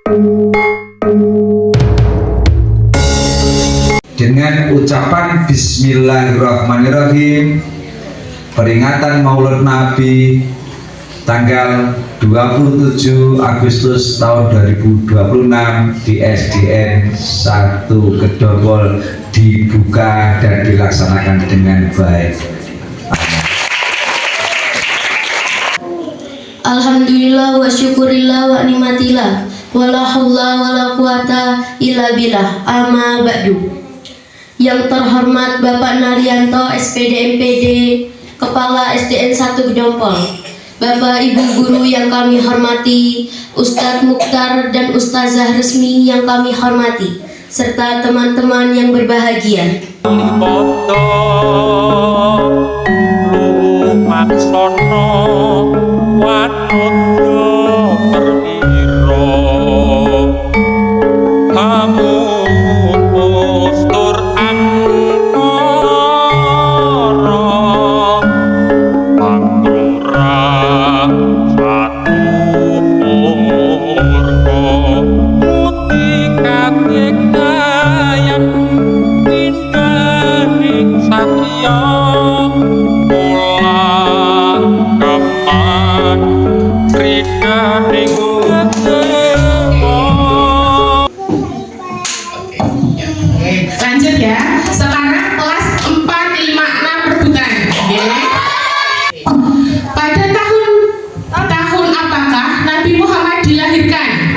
Dengan ucapan Bismillahirrahmanirrahim, peringatan Maulid Nabi tanggal 27 Agustus tahun 2026 di SDN 1 Kedobol dibuka dan dilaksanakan dengan baik. Alhamdulillah wa syukurillah wa nikmatillah wala haula wala quwata illa billah. Amma ba'du. Yang terhormat Bapak Naryanto SPD MPD, Kepala SDN 1 Kedopol, Bapak Ibu guru yang kami hormati, Ustadz Mukhtar dan Ustazah Resmi yang kami hormati, serta teman-teman yang berbahagia. Lanjut ya, sekarang kelas 4, 5, 6 rebutan. Pada tahun apakah Nabi Muhammad dilahirkan?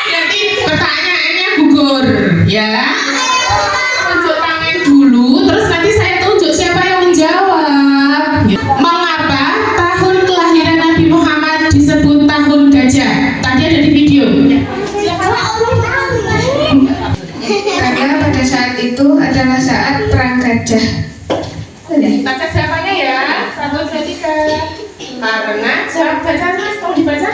Jadi pertanyaannya gugur ya. Tunjuk tangan dulu, terus nanti saya tunjuk siapa yang menjawab. Mengapa tahun kelahiran Nabi Muhammad disebut tahun gajah? Tadi ada di video. Karena pada saat itu adalah saat perang gajah. Baca siapanya ya, 1, 2, 3. Karena jawab baca mas, tolong dibaca.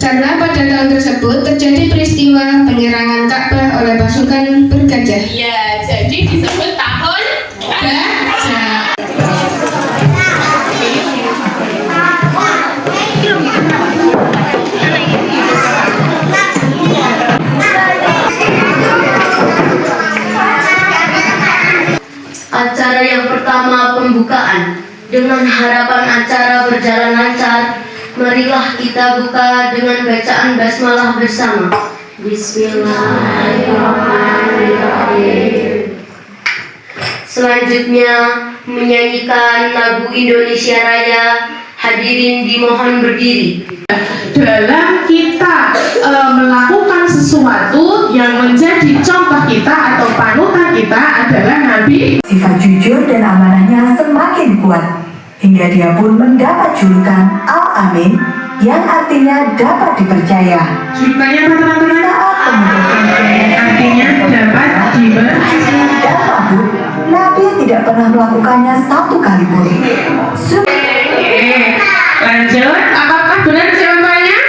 Karena pada tahun tersebut terjadi peristiwa penyerangan Ka'bah oleh pasukan bergajah. Ya, jadi disebut tahun gajah. Acara yang pertama, pembukaan. Dengan harapan acara berjalan lancar, marilah kita buka dengan bacaan basmalah bersama. Bismillahirrahmanirrahim. Selanjutnya menyanyikan lagu Indonesia Raya. Hadirin dimohon berdiri. Dalam kita melakukan sesuatu yang menjadi contoh kita atau panutan kita adalah Nabi. Sifat jujur dan amanahnya semakin kuat hingga dia pun mendapat julukan Al-Amin yang artinya dapat dipercaya. Julukannya apa teman-teman? Artinya dapat dipercaya. Nabi tidak pernah melakukannya satu kali pun. Lanjut, apakah benar jawabannya?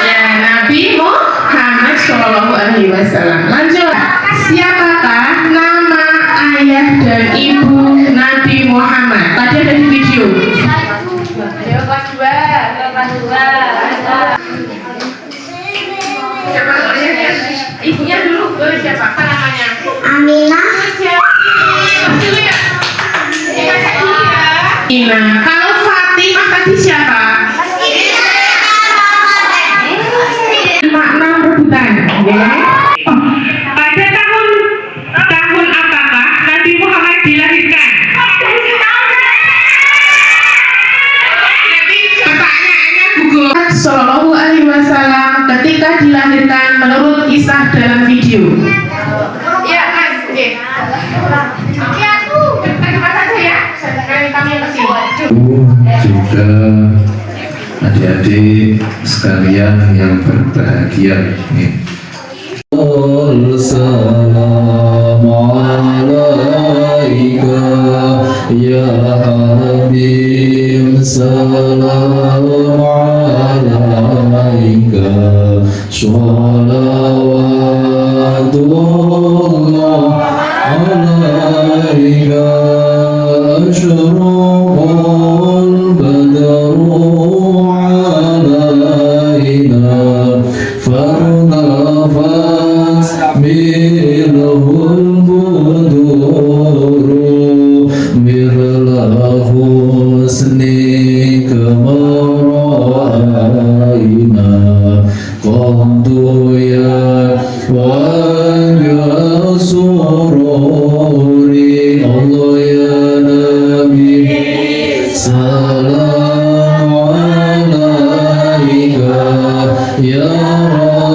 Ya, Nabi Muhammad SAW. Lanjut, siapakah nama ayah dan ibu Nabi Muhammad? Tadi ada di video. Kelas 2. Siapa ayahnya? Ibunya dulu, siapa? Apa namanya? Aminah. Kalau Fatimah tadi siapa? Makna rebutan. Pada tahun apakah Nabi Muhammad dilahirkan? Jadi pertanyaannya gugur. Sallallahu alaihi wasallam ketika dilahirkan menurut kisah dalam video. Ya, Mas. Oke. Ya, terima saja ya. Kami yang kasih. Juga adik-adik sekalian yang berbahagia. Assalamu alaika ya Habib, salamu alaika, sholawatullah alaika, ashraqal badru alaika. كما رأينا قد يا وجه سروري الله يا نبي سلام عليك يا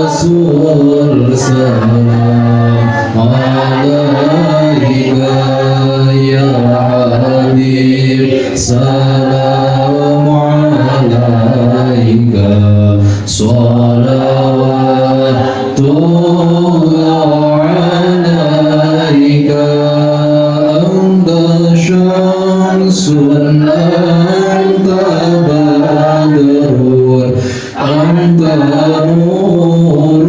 رسول سلام عليك يا حبيب سلام عليك صلوات الله عليك أنت شمس أنت بدر أنت نور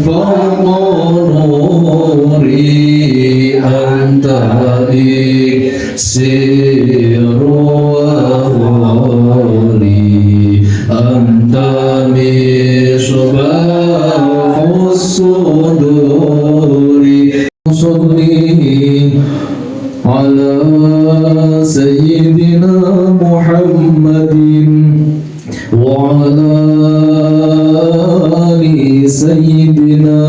فوق نوري أنت إكسير وغالي أنت مصباح الصدور صلي على سيدنا محمد وعلى آل سيدنا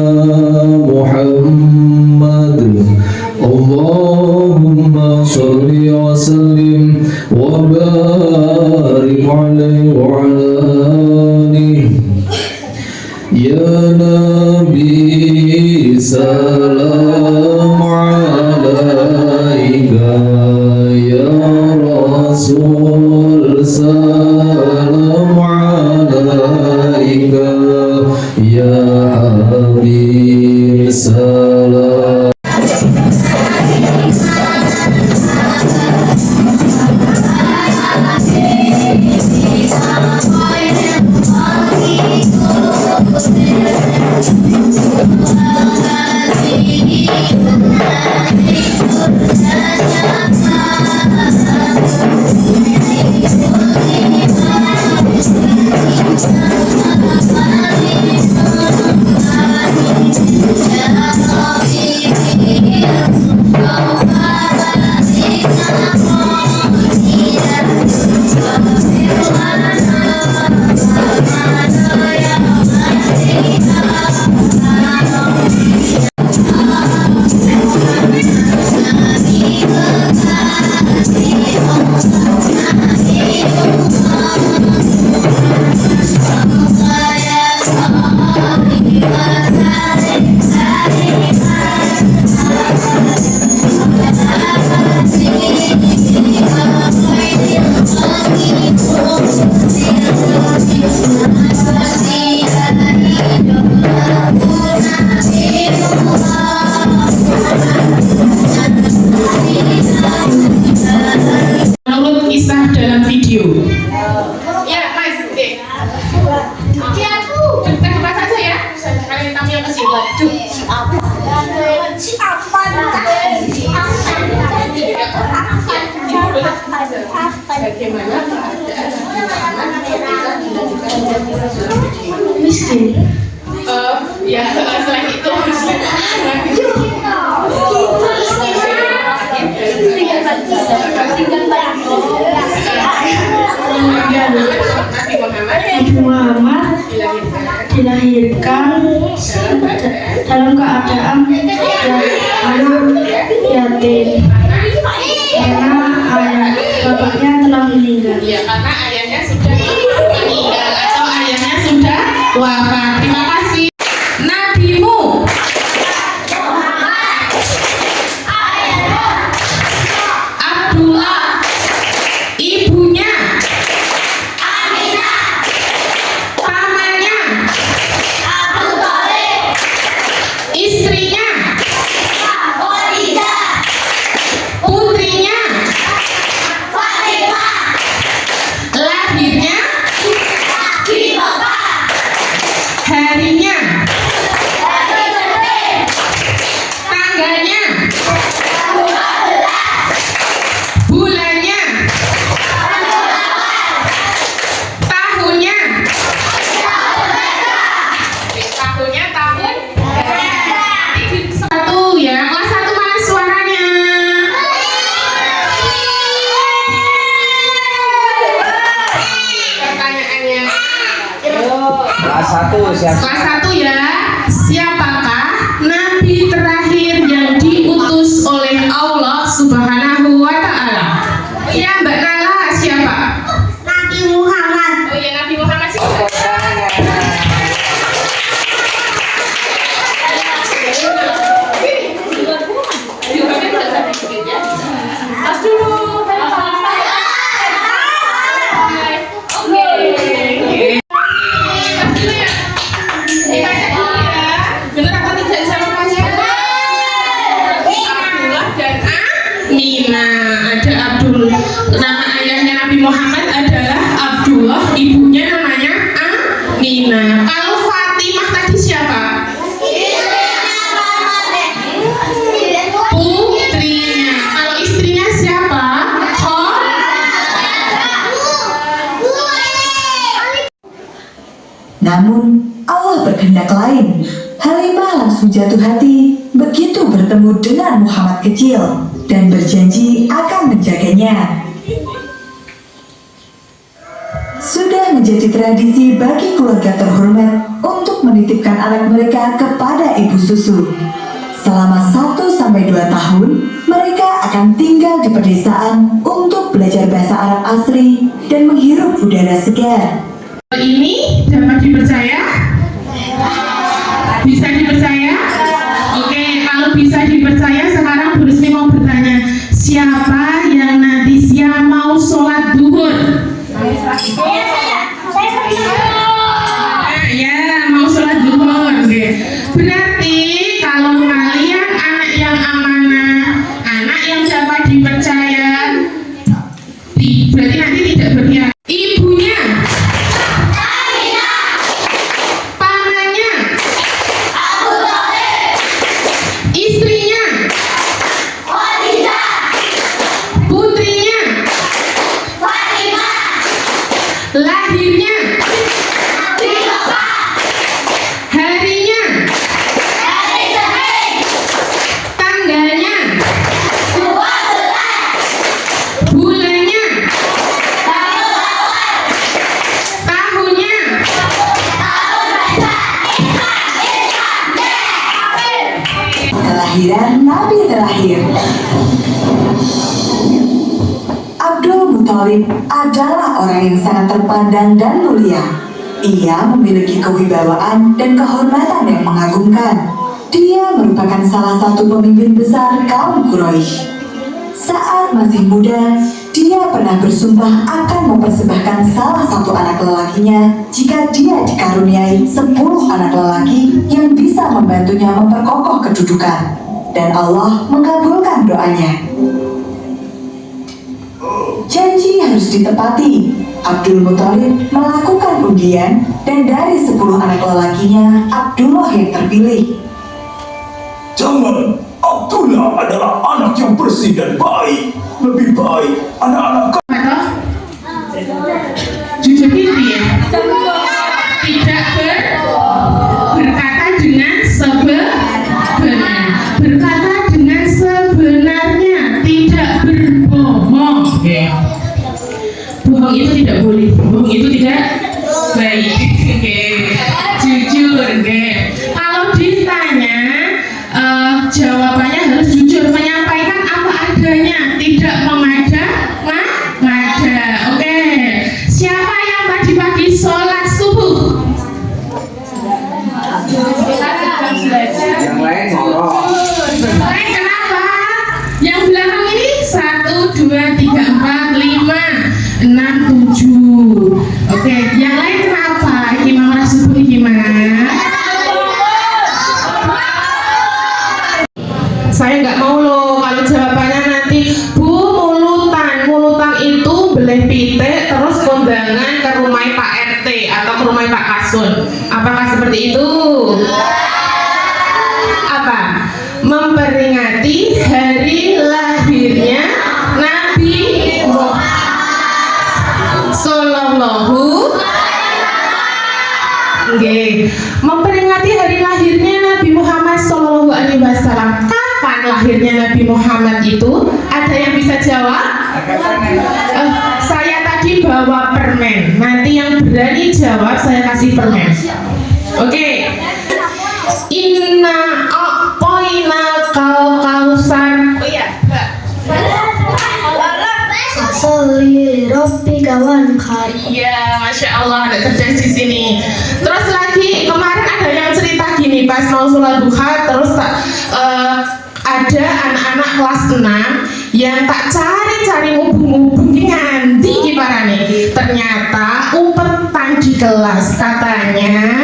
محمد اللهم صل وسلم وبارك عليه وعلى آله يا نبي سلام عليك يا رسول سلام عليك يا حبيب سلام Menurut kisah dalam video. Ya, Mas, dek. Kita ke belakang saja ya. Kalian tamu yang kesini. Waduh. Bagaimana keadaan Miskin. ya selain itu Nabi Muhammad dilahirkan dalam keadaan yatim karena bapaknya telah meninggal. ya karena ayahnya sudah meninggal atau ayahnya sudah wafat. Terima kasih. Nabimu Abdullah, ibunya Aminah, pamannya Abu Thalib, istrinya Khadijah, putrinya Fatimah, Kelas 1 ya. Siapakah nabi terakhir yang diutus oleh Allah Subhanahu wa taala? Ya, Mbak Nala, siapa? Nabi Muhammad. Oh ya, Nabi Muhammad sih. Tas dulu. Bener apa tidak jawabannya? Abdullah dan Amina. Ada Abdul. Nama ayahnya Nabi Muhammad adalah Abdullah, ibunya namanya Amina. Kalau Fatimah tadi siapa? Putrinya. Kalau istrinya siapa? Namun Allah berkehendak lain. Halimah langsung jatuh hati begitu bertemu dengan Muhammad kecil dan berjanji akan menjaganya. Sudah menjadi tradisi bagi keluarga terhormat untuk menitipkan anak mereka kepada ibu susu. Selama 1-2 tahun, mereka akan tinggal di pedesaan untuk belajar bahasa Arab asli dan menghirup udara segar. Ini dapat dipercaya? Bisa dipercaya? Oke, kalau bisa dipercaya, sekarang Bu Rismi mau bertanya, siapa yang nanti siang mau sholat duhur? Ya, mau sholat duhur. Oke. Berarti kalau kalian anak yang amanah, anak yang dapat dipercaya, berarti nanti tidak berkhianat. Ibunya, pamannya, istrinya, putrinya, lahirnya, harinya, tanggalnya, bulannya, tahunnya, Kelahiran Nabi terakhir. Abdul Muthalib adalah orang yang sangat terpandang dan mulia. Ia memiliki kewibawaan dan kehormatan yang mengagumkan. Dia merupakan salah satu pemimpin besar kaum Quraisy. Saat masih muda, dia pernah bersumpah akan mempersembahkan salah satu anak lelakinya jika dia dikaruniai 10 anak lelaki yang bisa membantunya memperkokoh kedudukan. Dan Allah mengabulkan doanya. Janji harus ditepati. Abdul Muthalib melakukan undian dan dari 10 anak lelakinya, Abdullah yang terpilih. Jangan, Abdullah adalah anak yang bersih dan baik. Lebih baik anak-anak atau jujur gitu ya, tidak berkata dengan berkata dengan sebenarnya, tidak berbohong. Bohong itu tidak boleh, bohong itu tidak baik. Jujur. Kalau ditanya, jawabannya harus jujur, menyampaikan apa adanya, tidak mengada-ngada. Oke. Siapa yang tadi pagi sholat subuh? Yang lain ngorok. Kenapa? Yang belakang ini 1, 2, 3, 4, 5, 6, 7. Oke, yang lain kenapa? Ini mau subuh gimana? Saya nggak mau loh kalau jawabannya nanti Bu mulutan itu beleh pitik terus kondangan ke rumah Pak RT atau ke rumah Pak Kasun. Apakah seperti itu? Apa? Memperingati hari lahirnya Nabi Muhammad Sallallahu. Memperingati hari lahirnya Nabi Muhammad Sallallahu Alaihi Wasallam. Kapan lahirnya Nabi Muhammad itu? Ada yang bisa jawab? Saya tadi bawa permen. Nanti yang berani jawab saya kasih permen. Oke. Inna a'toina kal kausar. Oh iya, Mbak. Sholli rabbika wanhar. Iya, masya Allah ada cerdas di sini. Terus lagi kemarin ada yang cerita gini pas mau sholat duha, terus ada anak-anak kelas 6 yang tak cari-cari ngubung-ngubung nganti gimana nih. Ternyata umpetan di kelas, katanya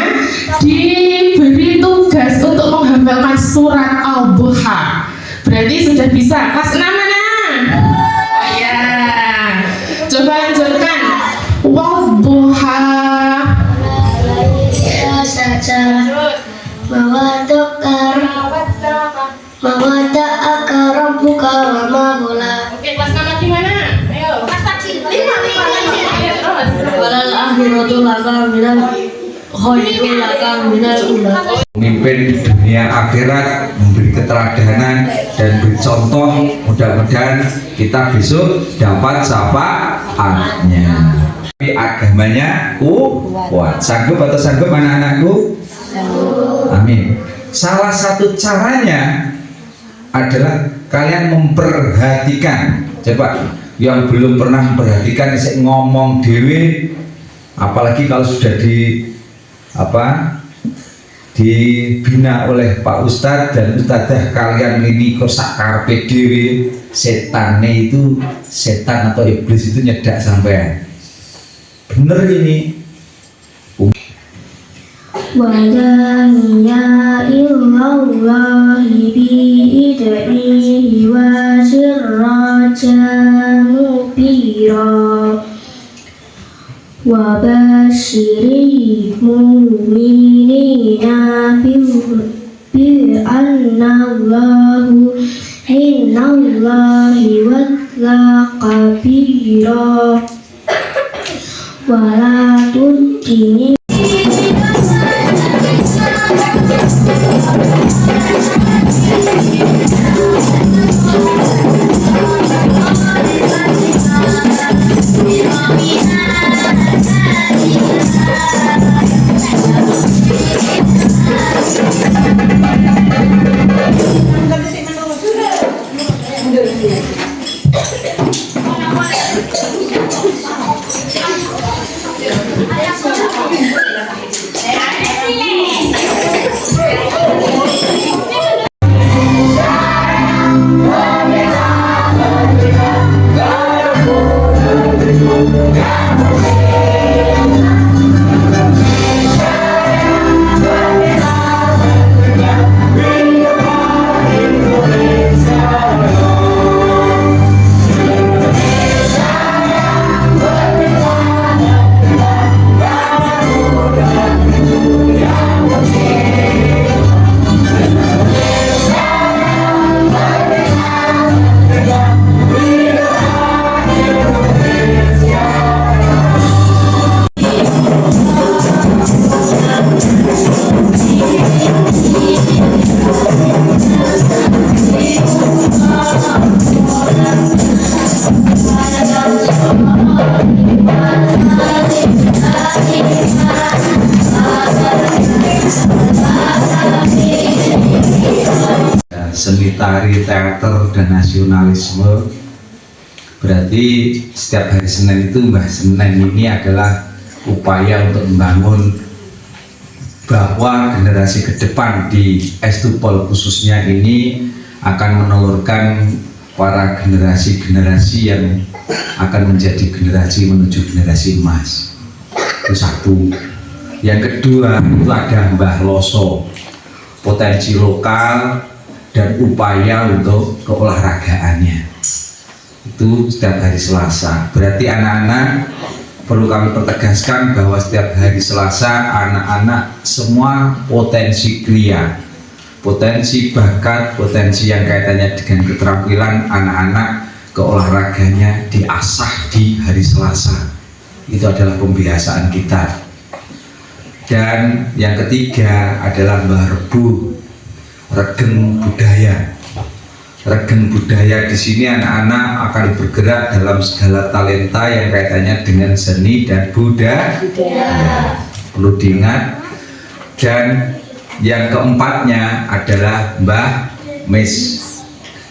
diberi tugas untuk menghafalkan surat Al-Duha. Berarti sudah bisa kelas 6 mana? Oh ya. Coba lanjutkan. Wadduha. Saja mawada'aka rabbuka wa ma qala. Oke, kelas nama gimana? Ayo. Kelas kecil. 5. Ayo terus. Walal akhiratu laka minal khairu laka minal ula. Memimpin dunia akhirat, memberi keteladanan dan beri contoh. Mudah-mudahan kita besok dapat syafaatnya. Tapi agamanya kuat. Sanggup atau sanggup anak-anakku? Amin. Salah satu caranya adalah kalian memperhatikan. Coba yang belum pernah memperhatikan saya ngomong dewe, apalagi kalau sudah dibina oleh Pak Ustadz dan Ustadzah, kalian ini kok sakarpe dewe, setannya itu, setan atau iblis itu nyedak sampean. Bener ini. Wadaniya illallahi bi'idnihi wa sirrajan mubira wa basyiril mu'minina bi'annallahu innallahi wala kabira wala tudini. Seni tari, teater, dan nasionalisme. Berarti setiap hari Senin itu Mbah Senin ini adalah upaya untuk membangun bahwa generasi ke depan di Estupol khususnya ini akan menelurkan para generasi-generasi yang akan menjadi generasi menuju generasi emas. Itu satu. Yang kedua itu ada Mbah Loso, potensi lokal dan upaya untuk keolahragaannya. Itu setiap hari Selasa. Berarti anak-anak perlu kami pertegaskan bahwa setiap hari Selasa anak-anak semua potensi kria, potensi bakat, potensi yang kaitannya dengan keterampilan anak-anak keolahraganya diasah di hari Selasa. Itu adalah pembiasaan kita. Dan yang ketiga adalah Mbah Rebu, regen budaya. Regen budaya di sini anak-anak akan bergerak dalam segala talenta yang kaitannya dengan seni dan budaya. Perlu diingat. Dan yang keempatnya adalah Mbah Mis,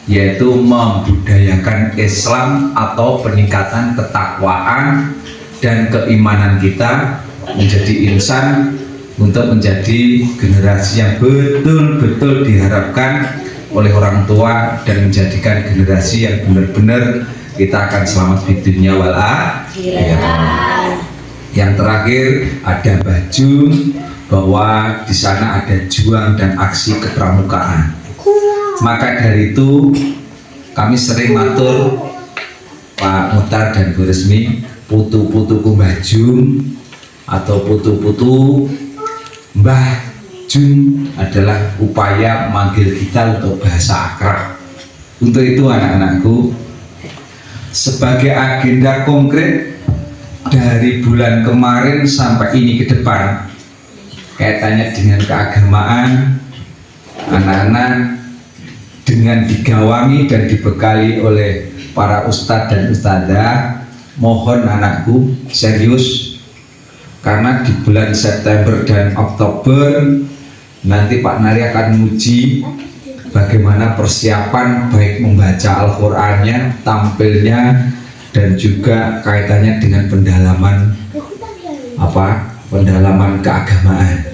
yaitu membudayakan Islam atau peningkatan ketakwaan dan keimanan kita menjadi insan untuk menjadi generasi yang betul-betul diharapkan oleh orang tua dan menjadikan generasi yang benar-benar kita akan selamat di dunia wal akhirah. Yang terakhir ada baju, bahwa di sana ada juang dan aksi kepramukaan. Maka dari itu kami sering matur Pak Muhtar dan Bu Resmi, putu-putuku Mbah Jum atau putu-putu Mbah Jun adalah upaya manggil kita untuk bahasa akrab. Untuk itu anak-anakku, sebagai agenda konkret dari bulan kemarin sampai ini ke depan, kaitannya dengan keagamaan, anak-anak dengan digawangi dan dibekali oleh para ustadz dan ustadzah, mohon anakku serius, karena di bulan September dan Oktober nanti Pak Nari akan menguji bagaimana persiapan baik membaca Al-Qur'annya, tampilnya, dan juga kaitannya dengan pendalaman pendalaman keagamaan.